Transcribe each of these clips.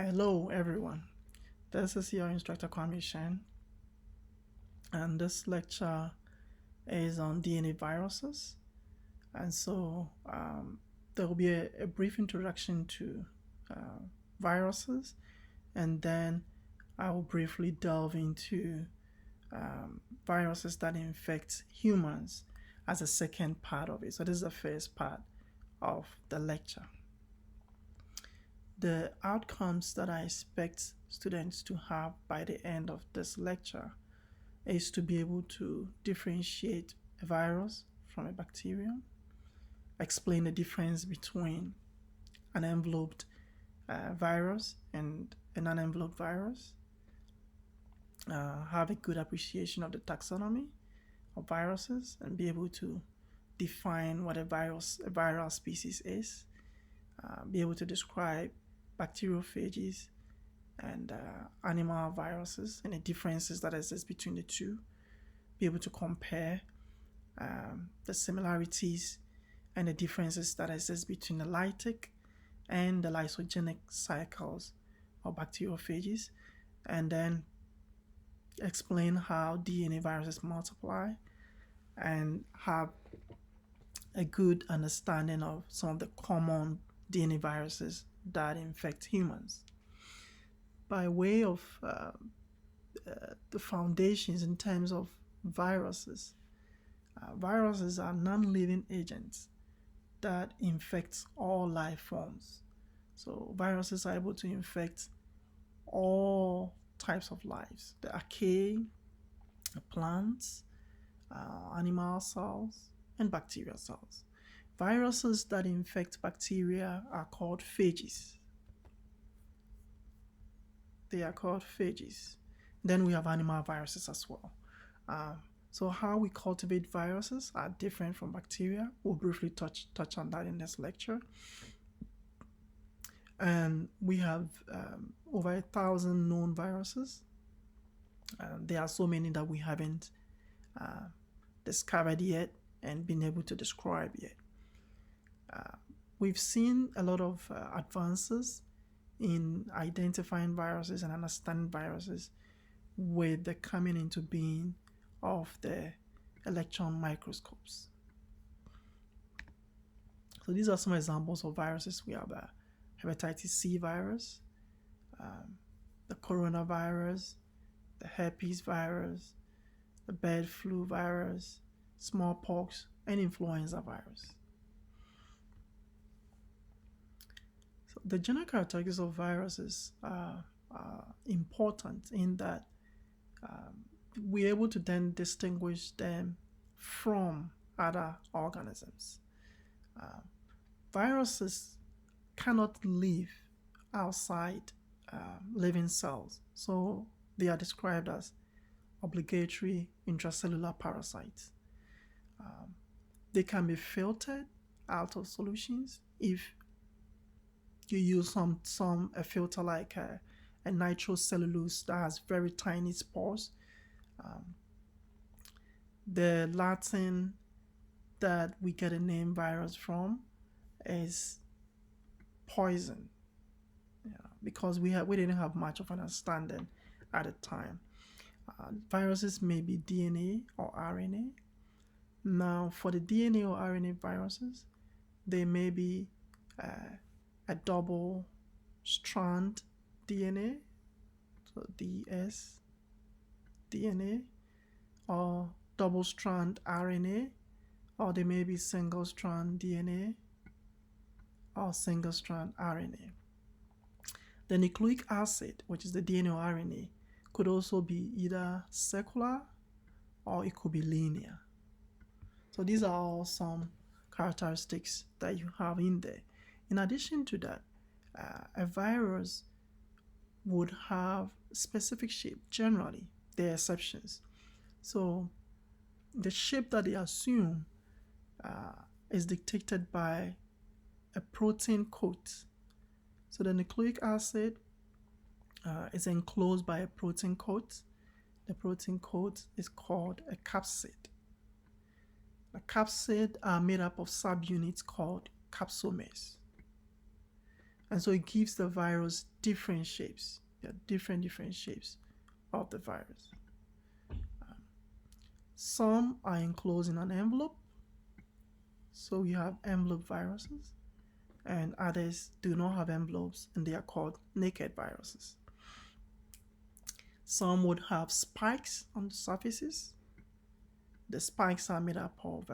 Hello everyone, this is your instructor Kwame Shen, and this lecture is on DNA viruses. And so there will be a brief introduction to viruses, and then I will briefly delve into viruses that infect humans as a second part of it. So this is the first part of the lecture. The outcomes that I expect students to have by the end of this lecture is to be able to differentiate a virus from a bacterium, explain the difference between an enveloped virus and an unenveloped virus, have a good appreciation of the taxonomy of viruses, and be able to define what a viral species is, be able to describe bacteriophages and animal viruses and the differences that exist between the two, be able to compare the similarities and the differences that exist between the lytic and the lysogenic cycles of bacteriophages, and then explain how DNA viruses multiply and have a good understanding of some of the common DNA viruses that infect humans. By way of the foundations in terms of viruses, viruses are non-living agents that infect all life forms. So viruses are able to infect all types of lives: the archaea, the plants, animal cells, and bacterial cells. Viruses that infect bacteria are called phages. They are called phages. Then we have animal viruses as well. So how we cultivate viruses are different from bacteria. We'll briefly touch on that in this lecture. And we have over 1,000 known viruses. There are so many that we haven't discovered yet and been able to describe yet. We've seen a lot of advances in identifying viruses and understanding viruses with the coming into being of the electron microscopes. So these are some examples of viruses. We have a hepatitis C virus, the coronavirus, the herpes virus, the bird flu virus, smallpox, and influenza virus. So the general characteristics of viruses are important in that we're able to then distinguish them from other organisms. Viruses cannot live outside living cells, so they are described as obligatory intracellular parasites. They can be filtered out of solutions if you use a filter like a nitrocellulose that has very tiny spores. The Latin that we get a name virus from is poison, because we didn't have much of an understanding at the time. Viruses may be DNA or RNA. Now, for the DNA or RNA viruses, they may be a double strand DNA, so DS DNA, or double strand RNA, or they may be single strand DNA or single strand RNA. The nucleic acid, which is the DNA or RNA, could also be either circular or it could be linear. So these are all some characteristics that you have in there. In addition to that, a virus would have specific shape. Generally, there are exceptions. So the shape that they assume is dictated by a protein coat. So the nucleic acid is enclosed by a protein coat. The protein coat is called a capsid. The capsid are made up of subunits called capsomes. And so it gives the virus different shapes. There are different shapes of the virus. Some are enclosed in an envelope. So you have envelope viruses, and others do not have envelopes, and they are called naked viruses. Some would have spikes on the surfaces. The spikes are made up of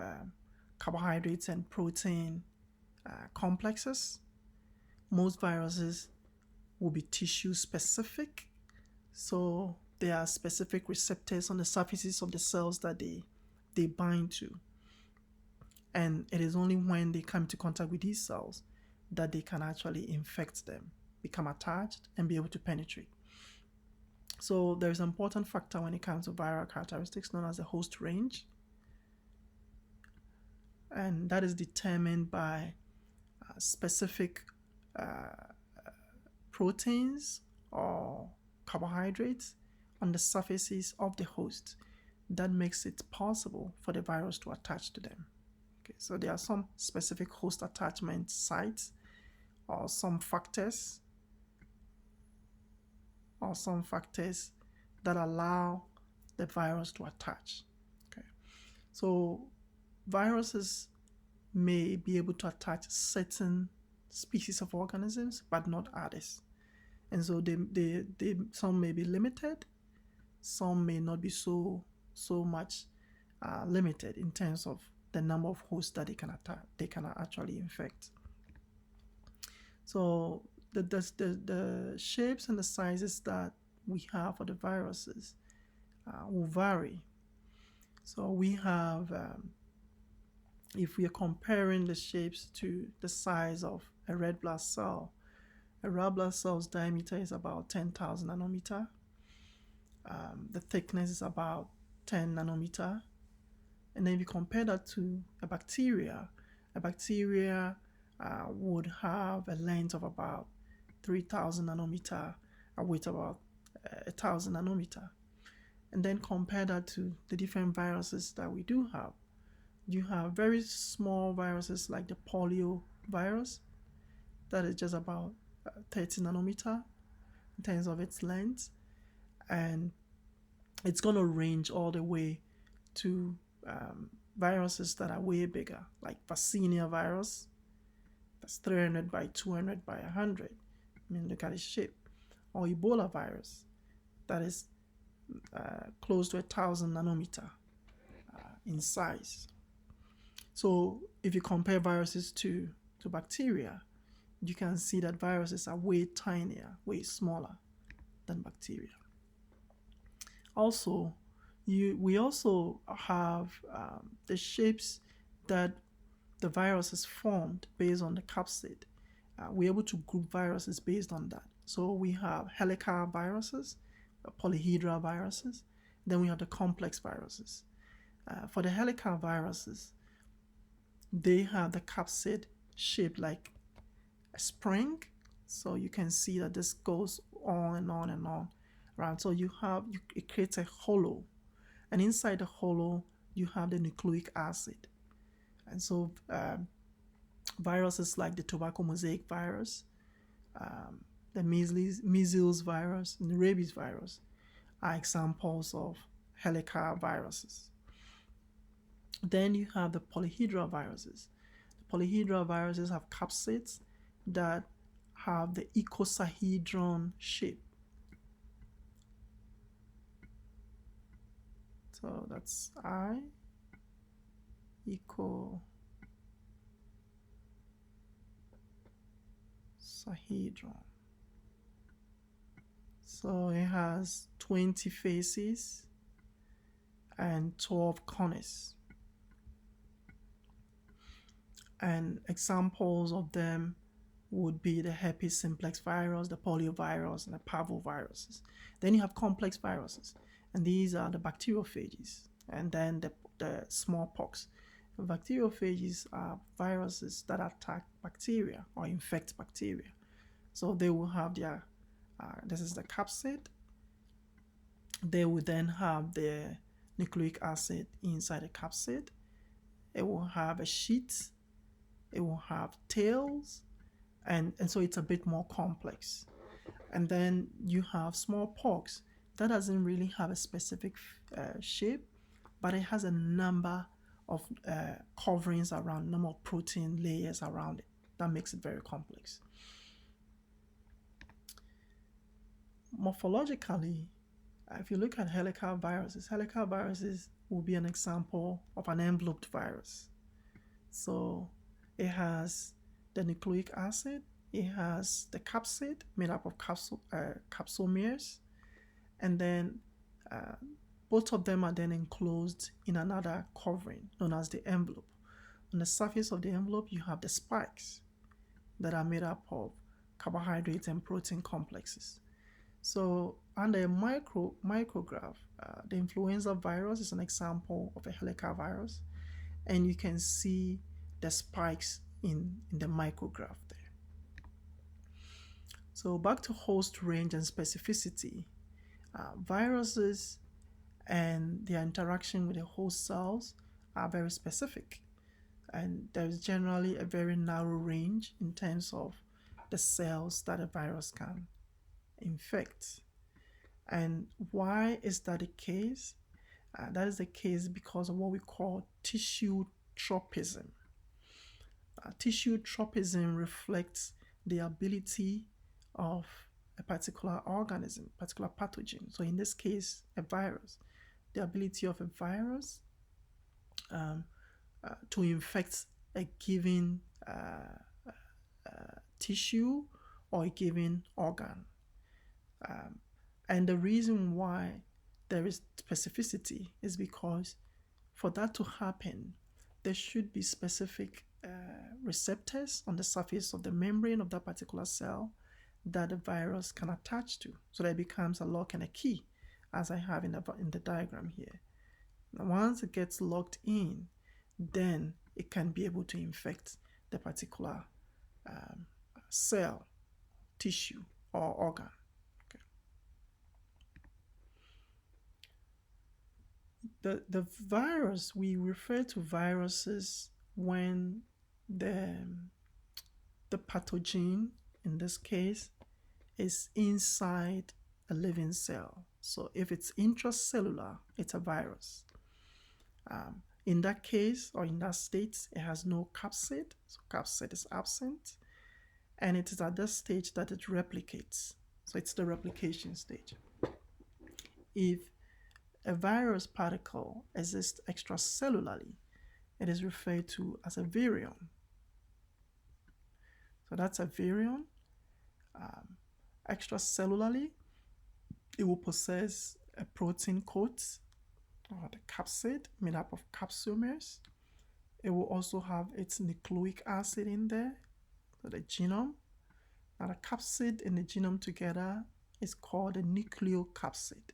carbohydrates and protein complexes. Most viruses will be tissue specific, so there are specific receptors on the surfaces of the cells that they bind to. And it is only when they come into contact with these cells that they can actually infect them, become attached, and be able to penetrate. So there's an important factor when it comes to viral characteristics known as the host range. And that is determined by specific proteins or carbohydrates on the surfaces of the host that makes it possible for the virus to attach to them. Okay, so there are some specific host attachment sites or some factors that allow the virus to attach. Okay, so viruses may be able to attach certain species of organisms, but not others. And so they some may be limited, some may not be so much limited in terms of the number of hosts that they can actually infect. So the shapes and the sizes that we have for the viruses will vary. So we have, if we are comparing the shapes to the size of a red blood cell, a red blood cell's diameter is about 10,000 nanometer. The thickness is about 10 nanometer. And then if you compare that to a bacteria would have a length of about 3,000 nanometer, a weight about 1,000 nanometer. And then compare that to the different viruses that we do have. You have very small viruses like the polio virus that is just about 30 nanometer in terms of its length, and it's going to range all the way to viruses that are way bigger, like Yersinia virus, that's 300 by 200 by 100. I mean, look at its shape. Or Ebola virus, that is close to 1,000 nanometer in size. So if you compare viruses to bacteria, you can see that viruses are way tinier, way smaller than bacteria. Also, we also have the shapes that the virus is formed based on the capsid. We're able to group viruses based on that. So we have helical viruses, polyhedral viruses, then we have the complex viruses. For the helical viruses, they have the capsid shaped like a spring. So you can see that this goes on and on and on, right? So it creates a hollow, and inside the hollow you have the nucleic acid. And so viruses like the tobacco mosaic virus, the measles virus, and the rabies virus are examples of helical viruses. Then you have the polyhedral viruses. The polyhedral viruses have capsids that have the icosahedron shape. So that's icosahedron. So it has 20 faces and 12 corners. And examples of them would be the herpes simplex virus, the poliovirus, and the parvoviruses. Then you have complex viruses, and these are the bacteriophages, and then the smallpox. The bacteriophages are viruses that attack bacteria or infect bacteria. So they will have their, this is the capsid. They will then have the nucleic acid inside the capsid. It will have a sheet. It will have tails, And so it's a bit more complex. And then you have smallpox. That doesn't really have a specific shape, but it has a number of coverings around, number of protein layers around it. That makes it very complex. Morphologically, if you look at helical viruses will be an example of an enveloped virus. So it has the nucleic acid, it has the capsid made up of capsomeres, and then both of them are then enclosed in another covering known as the envelope. On the surface of the envelope, you have the spikes that are made up of carbohydrates and protein complexes. So under a micrograph, the influenza virus is an example of a helical virus, and you can see the spikes in the micrograph there. So back to host range and specificity. Viruses and their interaction with the host cells are very specific, and there is generally a very narrow range in terms of the cells that a virus can infect. And why is that the case? That is the case because of what we call tissuetropism. Tissuetropism reflects the ability of a particular organism, particular pathogen. So in this case, a virus, the ability of a virus to infect a given tissue or a given organ. And the reason why there is specificity is because for that to happen, there should be specific receptors on the surface of the membrane of that particular cell that the virus can attach to, so that it becomes a lock and a key, as I have in the diagram here. Now, once it gets locked in, then it can be able to infect the particular cell, tissue, or organ. Okay. The virus, we refer to viruses when the pathogen, in this case, is inside a living cell. So if it's intracellular, it's a virus. In that case, or in that state, it has no capsid, so capsid is absent, and it is at this stage that it replicates. So it's the replication stage. If a virus particle exists extracellularly, it is referred to as a virion. So that's a virion. Extracellularly, it will possess a protein coat, or the capsid, made up of capsomeres. It will also have its nucleic acid in there, so the genome. Now the capsid and the genome together is called a nucleocapsid.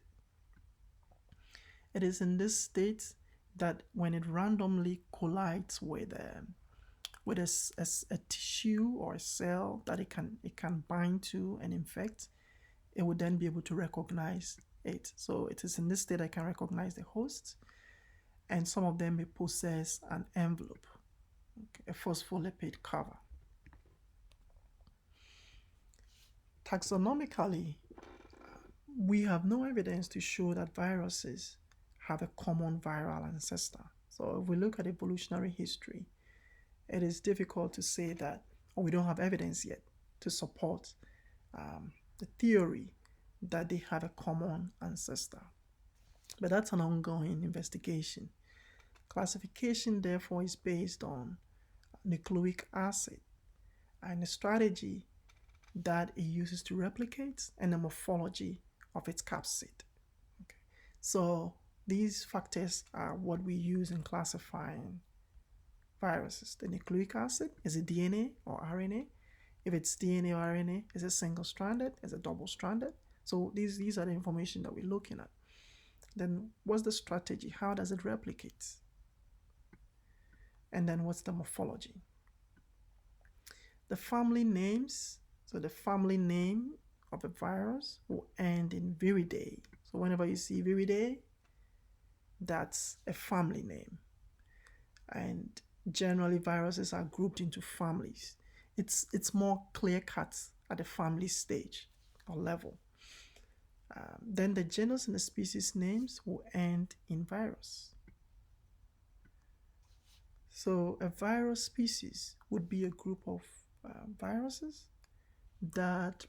It is in this state that when it randomly collides with a tissue or a cell that it can bind to and infect, it would then be able to recognize it. So it is in this state that it can recognize the host, and some of them may possess an envelope, okay, a phospholipid cover. Taxonomically, we have no evidence to show that viruses have a common viral ancestor. So if we look at evolutionary history, it is difficult to say that, or we don't have evidence yet to support the theory that they have a common ancestor. But that's an ongoing investigation. Classification, therefore, is based on nucleic acid and the strategy that it uses to replicate and the morphology of its capsid. Okay. So these factors are what we use in classifying viruses. The nucleic acid, is it DNA or RNA? If it's DNA or RNA, is it single-stranded? Is it double-stranded? So these are the information that we're looking at. Then what's the strategy? How does it replicate? And then what's the morphology? The family names, so the family name of a virus will end in viridae. So whenever you see viridae, that's a family name. And generally viruses are grouped into families. it's more clear cut at the family stage or level. Then the genus and the species names will end in virus. So a virus species would be a group of viruses that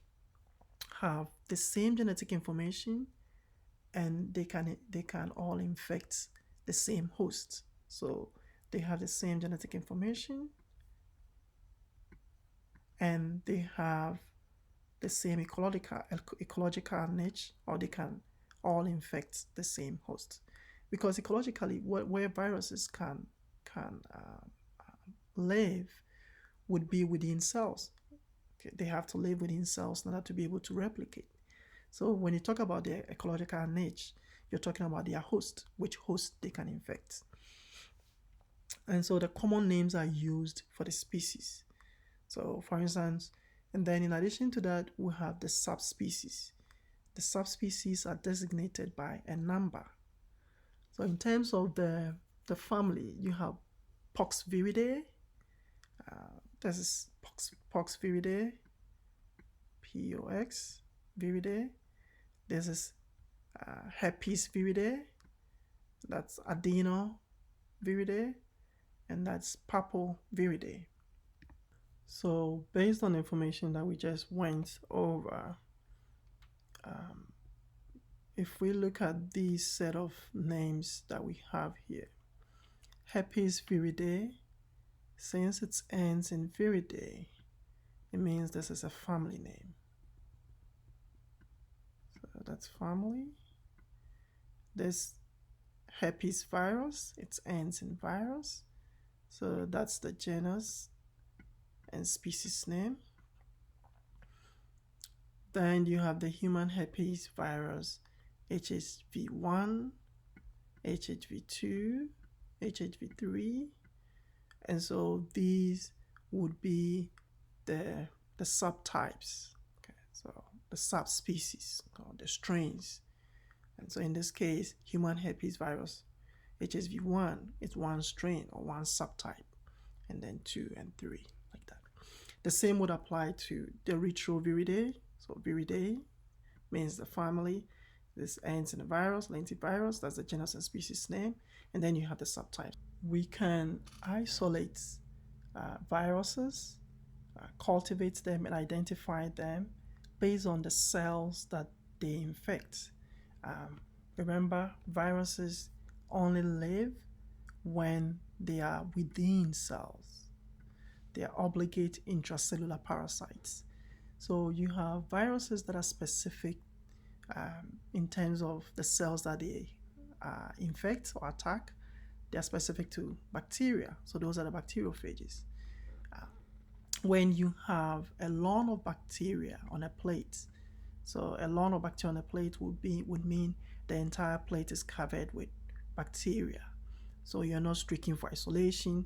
have the same genetic information, and they can all infect the same host. So they have the same genetic information, and they have the same ecological niche, or they can all infect the same host. Because ecologically, where viruses can live would be within cells. Okay, they have to live within cells in order to be able to replicate. So when you talk about their ecological niche, you're talking about their host, which host they can infect. And so the common names are used for the species. So for instance, and then in addition to that, we have the subspecies. The subspecies are designated by a number. So in terms of the family, you have Pox viridae. This is Pox viridae, Pox viridae. This is Herpes viridae. That's Adeno viridae, and that's Papal viridae. So based on the information that we just went over, if we look at these set of names that we have here, Herpes viridae, since it ends in viridae, it means this is a family name. So that's family. This herpes virus, it ends in virus. So that's the genus and species name. Then you have the human herpes virus, HHV1, HHV2, HHV3. And so these would be the subtypes. Okay, so the subspecies or the strains. And so in this case, human herpes virus, HSV1 is one strain or one subtype, and then 2 and 3, like that. The same would apply to the Retroviridae. So viridae means the family. This ends in a virus, lentivirus, that's the genus and species name. And then you have the subtypes. We can isolate viruses, cultivate them, and identify them based on the cells that they infect. Remember, viruses only live when they are within cells. They are obligate intracellular parasites. So you have viruses that are specific in terms of the cells that they infect or attack. They are specific to bacteria. So those are the bacteriophages. When you have a lawn of bacteria on a plate, so a lawn of bacteria on a plate would mean the entire plate is covered with bacteria. So you're not streaking for isolation,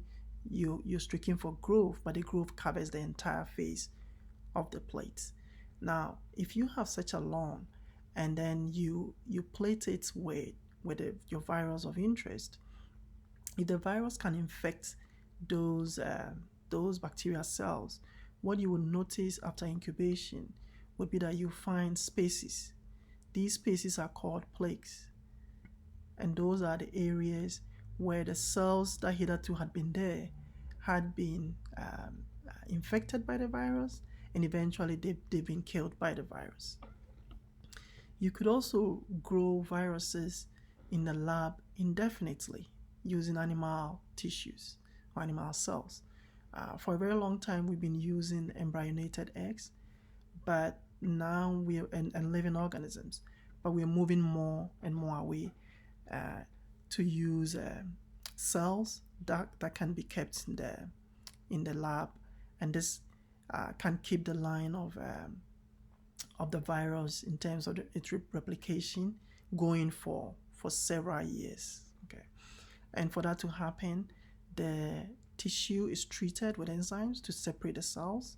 you're streaking for growth, but the growth covers the entire face of the plate. Now, if you have such a lawn and then you plate it with your virus of interest, if the virus can infect those bacterial cells, what you will notice after incubation would be that you find spaces. These spaces are called plaques, and those are the areas where the cells that hitherto had been there had been infected by the virus, and eventually they've been killed by the virus. You could also grow viruses in the lab indefinitely using animal tissues or animal cells. For a very long time, we've been using embryonated eggs, but now and living organisms, but we're moving more and more away to use cells that can be kept in the lab, and this can keep the line of the virus in terms of its replication going for several years. Okay, and for that to happen, the tissue is treated with enzymes to separate the cells.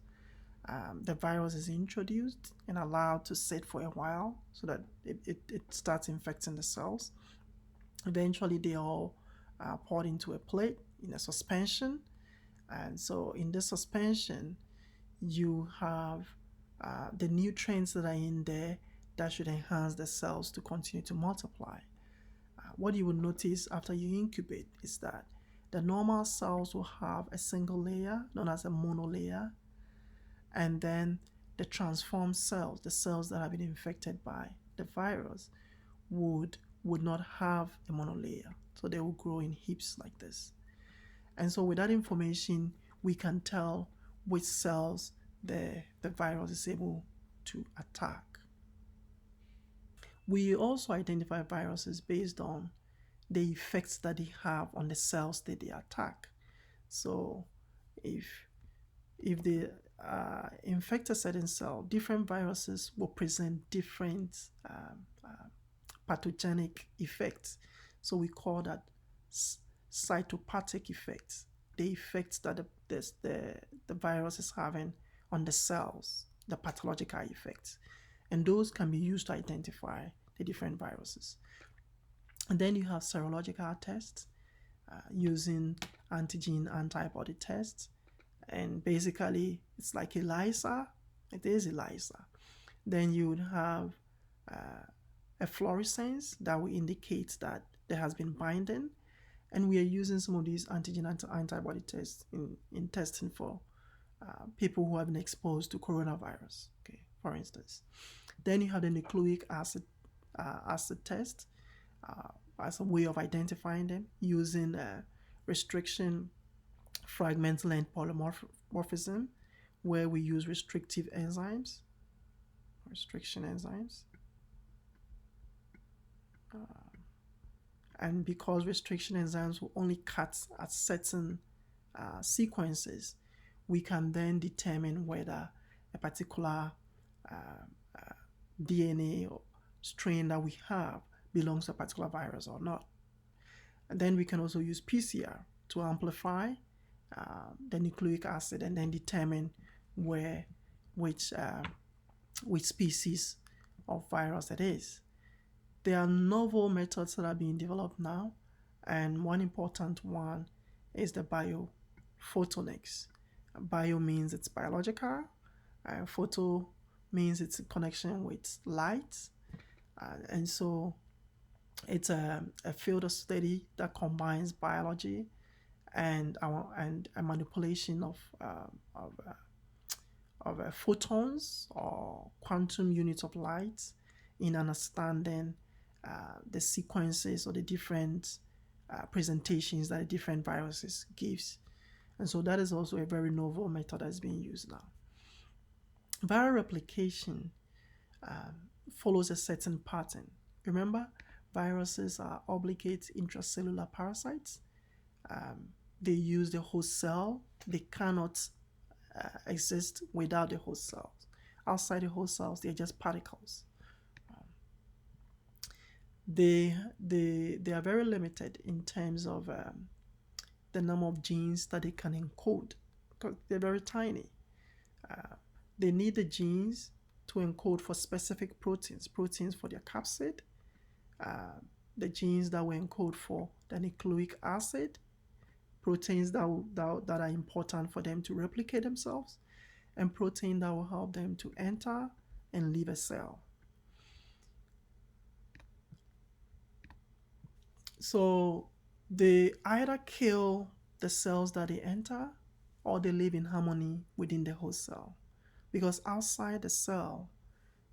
The virus is introduced and allowed to sit for a while so that it starts infecting the cells. Eventually, they all poured into a plate in a suspension. And so in this suspension, you have the nutrients that are in there that should enhance the cells to continue to multiply. What you will notice after you incubate is that the normal cells will have a single layer known as a monolayer, and then the transformed cells, the cells that have been infected by the virus, would not have a monolayer. So they will grow in heaps like this. And so with that information, we can tell which cells the virus is able to attack. We also identify viruses based on the effects that they have on the cells that they attack. So if they infect a certain cell, different viruses will present different pathogenic effects. So we call that cytopathic effects, the effects that the virus is having on the cells, the pathological effects. And those can be used to identify the different viruses. And then you have serological tests using antigen antibody tests. And basically, it's like ELISA. It is ELISA. Then you would have a fluorescence that will indicate that there has been binding. And we are using some of these antigen antibody tests in testing for people who have been exposed to coronavirus, okay, for instance. Then you have the nucleic acid test as a way of identifying them using restriction fragment length polymorphism, where we use restriction enzymes. And because restriction enzymes will only cut at certain sequences, we can then determine whether a particular DNA or strain that we have belongs to a particular virus or not. And then we can also use PCR to amplify the nucleic acid and then determine which species of virus it is. There are novel methods that are being developed now, and one important one is the biophotonics. Bio means it's biological, and photo means it's in connection with light, and so it's a field of study that combines biology and a manipulation of photons or quantum units of light in understanding the sequences or the different presentations that the different viruses gives. And so that is also a very novel method that's being used now. Viral replication follows a certain pattern. Remember, viruses are obligate intracellular parasites. They use the host cell. They cannot exist without the host cells. Outside the host cells, they're just particles. They are very limited in terms of the number of genes that they can encode, because they're very tiny. They need the genes to encode for specific proteins for their capsid, the genes that will encode for the nucleic acid, proteins that are important for them to replicate themselves, and protein that will help them to enter and leave a cell. So they either kill the cells that they enter, or they live in harmony within the host cell. Because outside the cell,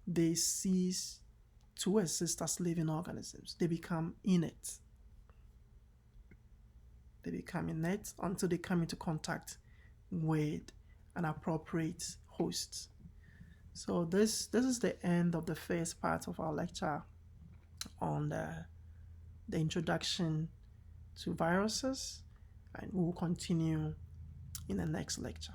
they cease to exist as living organisms. They become inert. They become inert until they come into contact with an appropriate host. So this is the end of the first part of our lecture on the introduction to viruses, and we will continue in the next lecture.